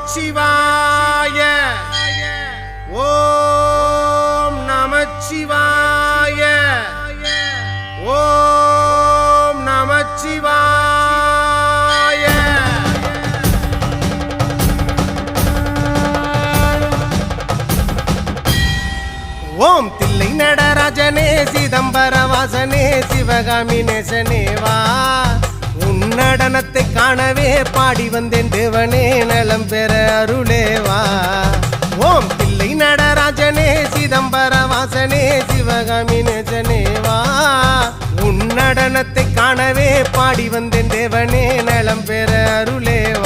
நமச்சிவாய ஓம் நமச்சிவாய ஓம் நமச்சிவாய ஓம் தில்லை நடராஜனே சிதம்பர வாசனே சிவகாமி நேசனேவா நடனத்தை காணவே பாடி வந்தேன் தேவனே நலம் பெற அருளேவா ஓம் தில்லை நடராஜனே சிதம்பர வாசனே சிவகாமி நேசனேவா உன் நடனத்தை காணவே பாடி வந்தேன் தேவனே நலம் பெற அருளேவா